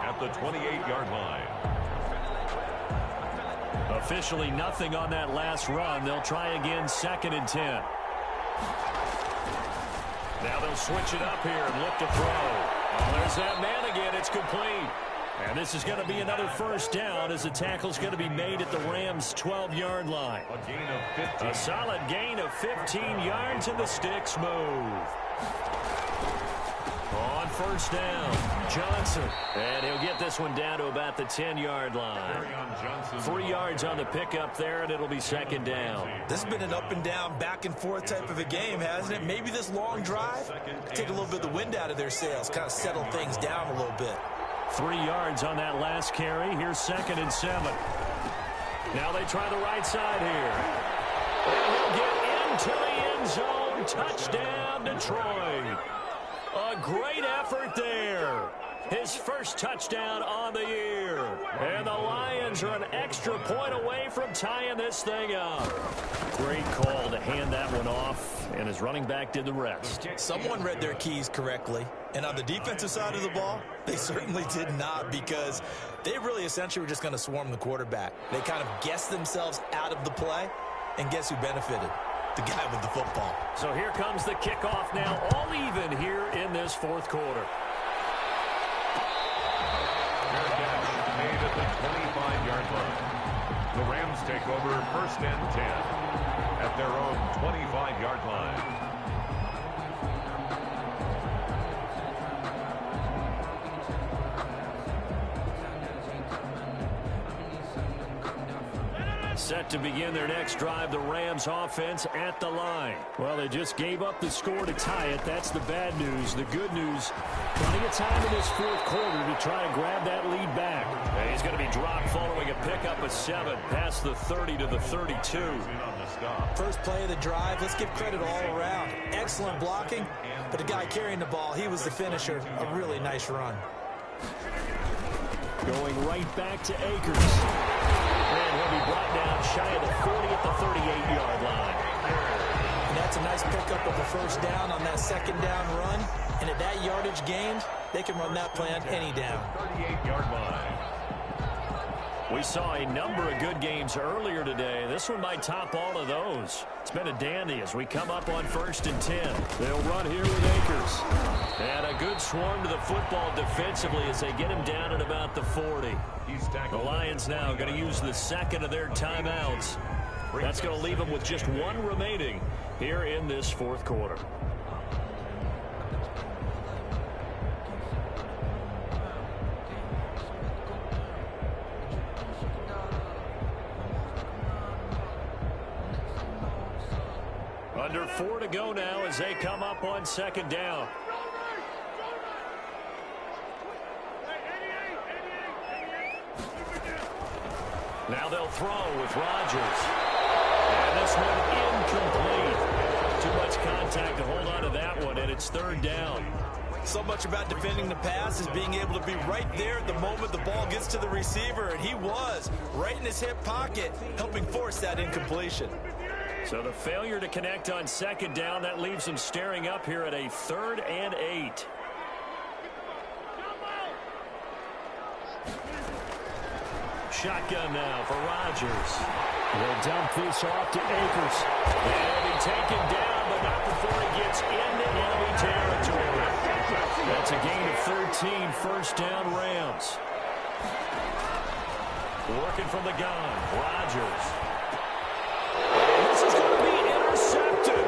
at the 28-yard line.
Officially nothing on that last run. They'll try again 2nd and 10. Now they'll switch it up here and look to throw. Oh, there's that man again. It's complete. And this is going to be another 1st down as the tackle's going to be made at the Rams' 12-yard line.
A gain of 15.
A solid gain of 15 yards, and the sticks move. On 1st down, Johnson. And he'll get this one down to about the 10-yard line. 3 yards on the pickup there, and it'll be 2nd down.
This has been an up-and-down, back-and-forth type of a game, hasn't it? Maybe this long drive could take a little bit of the wind out of their sails, kind of settle things down a little bit.
3 yards on that last carry. Here's 2nd and 7. Now they try the right side here. And he'll get into the end zone. Touchdown, Detroit. A great effort there. His first touchdown on the year. And the Lions are an extra point away from tying this thing up. Great call to hand that one off, and his running back did the rest.
Someone read their keys correctly. And on the defensive side of the ball, they certainly did not, because they really essentially were just going to swarm the quarterback. They kind of guessed themselves out of the play, and guess who benefited? The guy with the football.
So here comes the kickoff now, all even here in this 4th quarter.
Made at the 25-yard line. The Rams take over 1st and 10 at their own 25-yard line.
Set to begin their next drive, the Rams offense at the line. Well, they just gave up the score to tie it. That's the bad news. The good news, plenty of time in this 4th quarter to try and grab that lead back. And he's going to be dropped following a pickup of 7 past the 30 to the 32.
First play of the drive, let's give credit all around. Excellent blocking, but the guy carrying the ball, he was the finisher. A really nice run.
Going right back to Akers. And he'll be brought down shy of the 40 at the 38-yard line.
Now That's a nice pickup of a first down on that second down run. And at that yardage gained, they can run that play on any down.
38-yard line.
We saw a number of good games earlier today. This one might top all of those. It's been a dandy as we come up on 1st and 10. They'll run here with Akers. And a good swarm to the football defensively as they get him down at about the 40. The Lions now going to use the second of their timeouts. That's going to leave them with just one remaining here in this fourth quarter. Under 4 to go now as they come up on second down. Now they'll throw with Rodgers. And this one incomplete. Too much contact to hold on to that one, and it's 3rd down.
So much about defending the pass is being able to be right there at the moment the ball gets to the receiver, and he was right in his hip pocket, helping force that incompletion.
So the failure to connect on second down, that leaves them staring up here at a 3rd and 8. Shotgun now for Rodgers. They'll dump this off to Akers. And he'll be taken down, but not before he gets into enemy territory. That's a gain of 13, first down Rams. Working from the gun, Rodgers. This is going to be intercepted.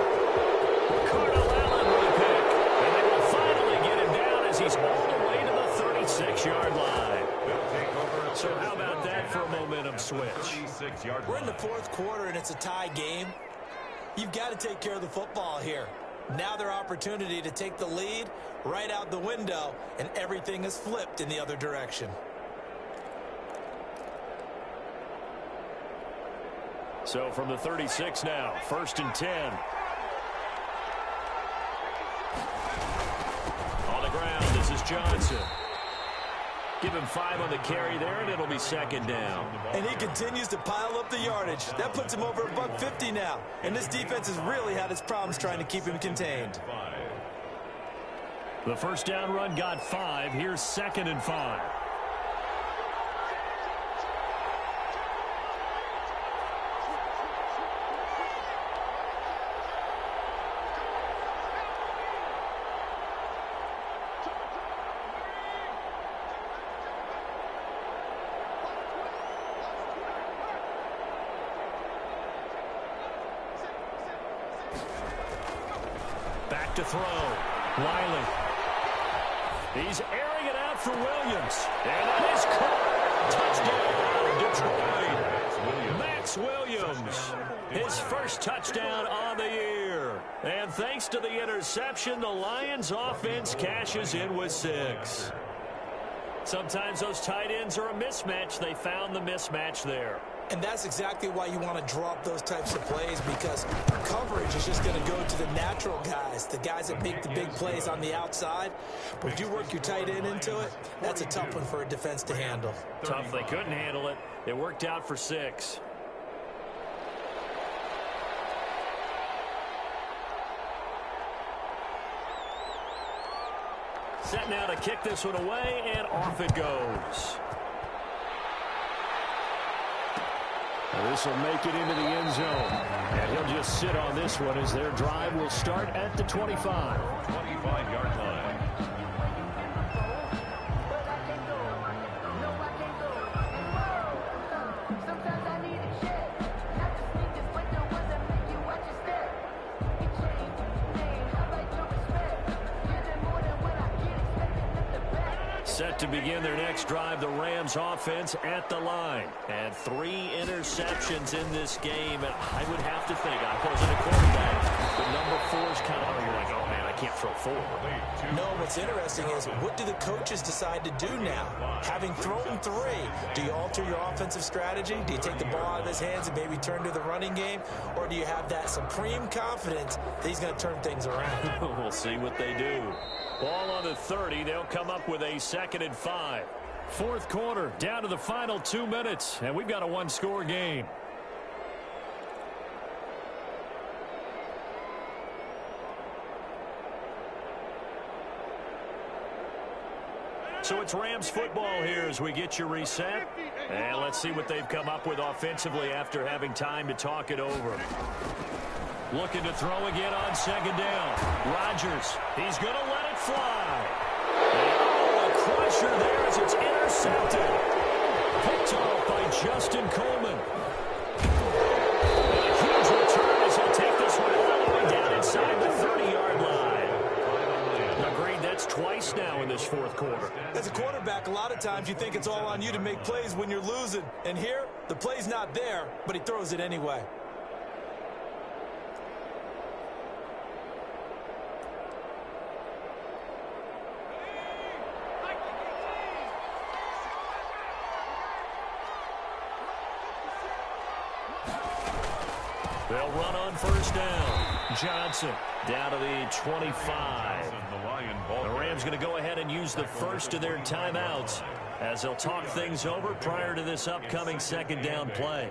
Cardell Allen with a pick. And they will finally get him down as he's all the way to the 36-yard line. So how about that for a momentum switch?
We're in the fourth quarter, and it's a tie game. You've got to take care of the football here. Now their opportunity to take the lead right out the window, and everything is flipped in the other direction.
So from the 36 now, 1st and 10. On the ground, this is Johnson. Give him 5 on the carry there, and it'll be 2nd down.
And he continues to pile up the yardage. That puts him over $150 now. And this defense has really had its problems trying to keep him contained.
The first down run got 5. Here's 2nd and 5. Back to throw. Wiley. He's airing it out for Williams. And that is caught. Touchdown, Detroit. Max Williams. His first touchdown on the year. And thanks to the interception, the Lions offense cashes in with 6. Sometimes those tight ends are a mismatch. They found the mismatch there.
And that's exactly why you want to draw up those types of plays, because coverage is just going to go to the natural guys, the guys that make the big plays on the outside. But if you work your tight end into it, that's a tough one for a defense to handle.
Tough. They couldn't handle it. It worked out for 6. Set now to kick this one away, and off it goes. This will make it into the end zone. And he'll just sit on this one as their drive will start at the 25.
25-yard line.
Set to begin their next drive, the Rams offense at the line. And 3 interceptions in this game. And I would have to think, I wasn't a quarterback, but number 4 is kind of, you're like, oh man, I can't throw 4.
No, what's interesting is, what do the coaches decide to do now? Having thrown 3, do you alter your offensive strategy? Do you take the ball out of his hands and maybe turn to the running game? Or do you have that supreme confidence that he's going to turn things around?
We'll see what they do. Ball on the 30. They'll come up with a 2nd and 5. Fourth quarter, down to the final 2 minutes, and we've got a 1-score game. So it's Rams football here as we get you reset. And let's see what they've come up with offensively after having time to talk it over. Looking to throw again on second down. Rodgers, he's going to let it fly. Oh, a crusher there as it's intercepted. Picked off by Justin Coleman. And a huge return as he'll take this one all the way down inside the 30-yard line. Agreed, that's twice now in this fourth quarter.
As a quarterback, a lot of times you think it's all on you to make plays when you're losing. And here, the play's not there, but he throws it anyway.
They'll run on first down. Johnson down to the 25. The Rams going to go ahead and use the first of their timeouts as they'll talk things over prior to this upcoming second down play.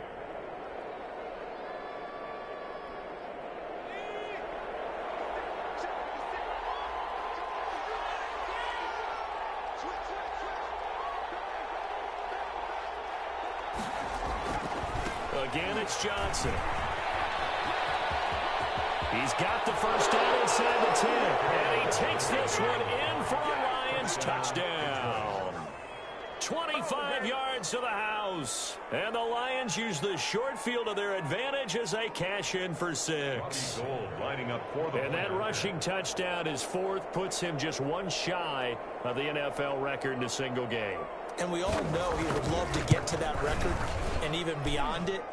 Again, it's Johnson. He's got the first down inside the 10. And he takes this one in for a Lions touchdown. 25 yards to the house. And the Lions use the short field to their advantage as they cash in for 6. And that rushing touchdown, his fourth, puts him just one shy of the NFL record in a single game.
And we all know he would love to get to that record and even beyond it.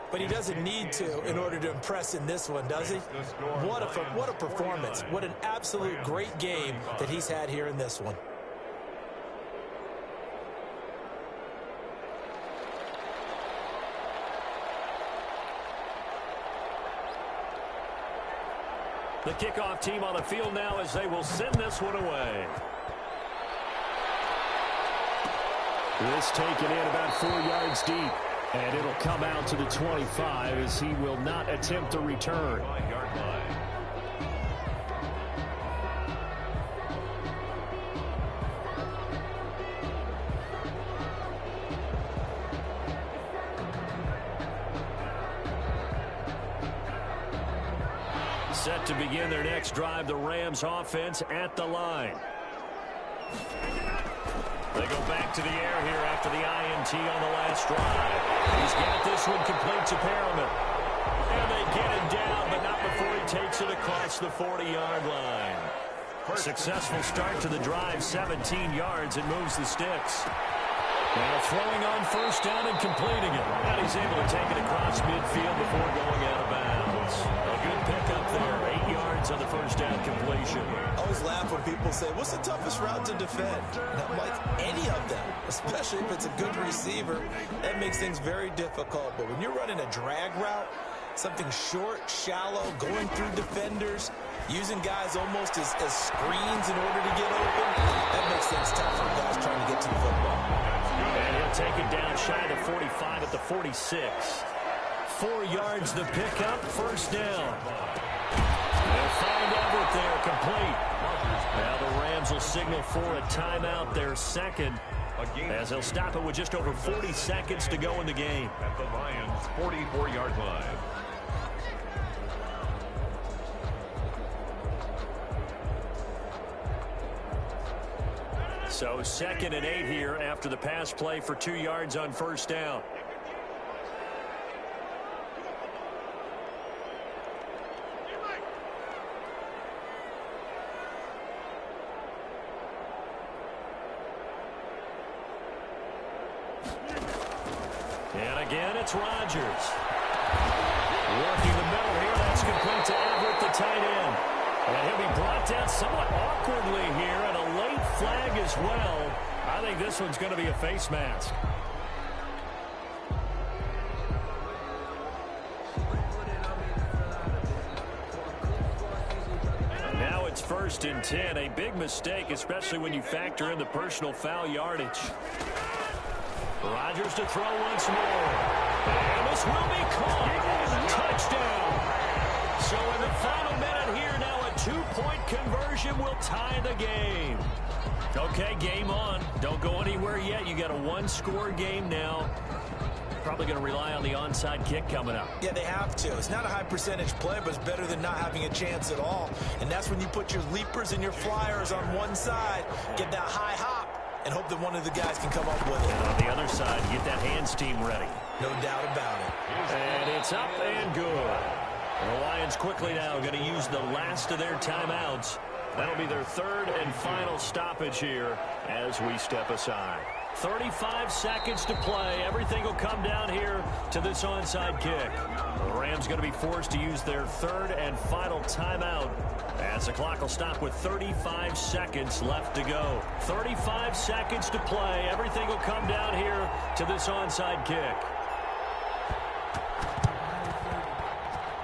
But he doesn't need to in order to impress in this one, does he? What a performance. What an absolute great game that he's had here in this one.
The kickoff team on the field now as they will send this one away. This taken in about 4 yards deep. And it'll come out to the 25 as he will not attempt a return. Set to begin their next drive, the Rams offense at the line. They go back to the air here after the INT on the last drive. He's got this one complete to Perriman. And they get him down, but not before he takes it across the 40-yard line. Successful start to the drive, 17 yards, and moves the sticks. Now throwing on first down and completing it. And he's able to take it across midfield before going out of bounds. A good pickup there, 8 yards on the first down completion.
I always laugh when people say, what's the toughest route to defend? And I'm like, any of them, especially if it's a good receiver. That makes things very difficult. But when you're running a drag route, something short, shallow, going through defenders, using guys almost as screens in order to get open, that makes things tough for guys trying to get to the football.
And he'll take it down shy of the 45 at the 46. 4 yards the pickup, first down. They'll find Everett there, complete. Now the Rams will signal for a timeout, their second, as they'll stop it with just over 40 seconds to go in the game.
At the Lions' 44-yard line.
So 2nd and 8 here after the pass play for 2 yards on first down. And again, it's Rodgers. Working the middle here, that's complete to Everett, the tight end. And he'll be brought down somewhat awkwardly here, and a late flag as well. I think this one's going to be a face mask. And now it's 1st and 10, a big mistake, especially when you factor in the personal foul yardage. Rodgers to throw once more. And this will be caught. Touchdown. So in the final minute here, now a two-point conversion will tie the game. Okay, game on. Don't go anywhere yet. You got a one-score game now. Probably going to rely on the onside kick coming up.
Yeah, they have to. It's not a high percentage play, but it's better than not having a chance at all. And that's when you put your leapers and your flyers on one side, get that high hop, and hope that one of the guys can come up with it.
And on the other side, get that hands team ready.
No doubt about it.
And it's up and good. The Lions quickly now going to use the last of their timeouts. That'll be their third and final stoppage here as we step aside. 35 seconds to play. Everything will come down here to this onside kick. The Rams going to be forced to use their third and final timeout as the clock will stop with 35 seconds left to go. 35 seconds to play. Everything will come down here to this onside kick.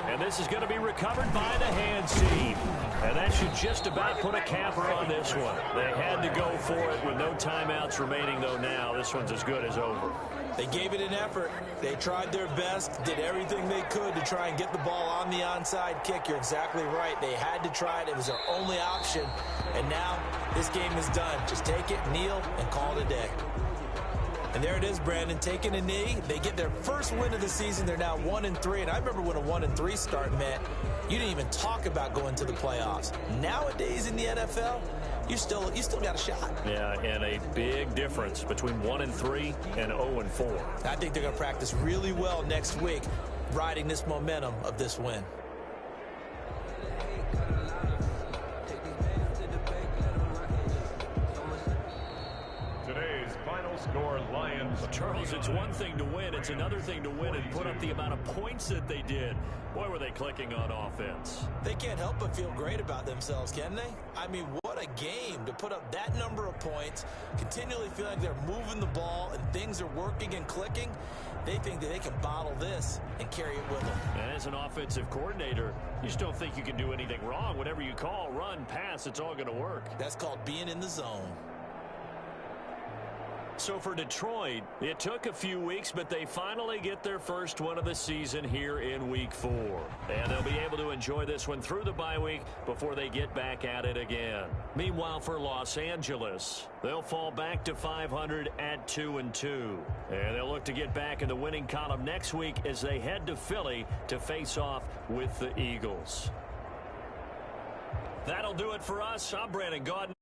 And this is going to be recovered by the hands team. And that should just about put a capper on this one. They had to go for it with no timeouts remaining, though now. This one's as good as over.
They gave it an effort. They tried their best, did everything they could to try and get the ball on the onside kick. You're exactly right. They had to try it. It was their only option. And now this game is done. Just take it, kneel, and call it a day. And there it is, Brandon, taking a knee. They get their first win of the season. They're now 1-3. And I remember when a 1-3 start meant you didn't even talk about going to the playoffs. Nowadays in the NFL, you still got a shot.
Yeah, and a big difference between 1-3 and 0-4.
I think they're going to practice really well next week, riding this momentum of this win.
Score Lions.
Charles, it's one thing to win. It's another thing to win and put up the amount of points that they did. Boy, were they clicking on offense.
They can't help but feel great about themselves, can they? I mean, what a game to put up that number of points, continually feel like they're moving the ball and things are working and clicking. They think that they can bottle this and carry it with them.
And as an offensive coordinator, you just don't think you can do anything wrong. Whatever you call, run, pass, it's all going to work.
That's called being in the zone.
So for Detroit, it took a few weeks, but they finally get their first one of the season here in Week 4. And they'll be able to enjoy this one through the bye week before they get back at it again. Meanwhile, for Los Angeles, they'll fall back to 500 at 2-2. And they'll look to get back in the winning column next week as they head to Philly to face off with the Eagles. That'll do it for us. I'm Brandon Gaudin.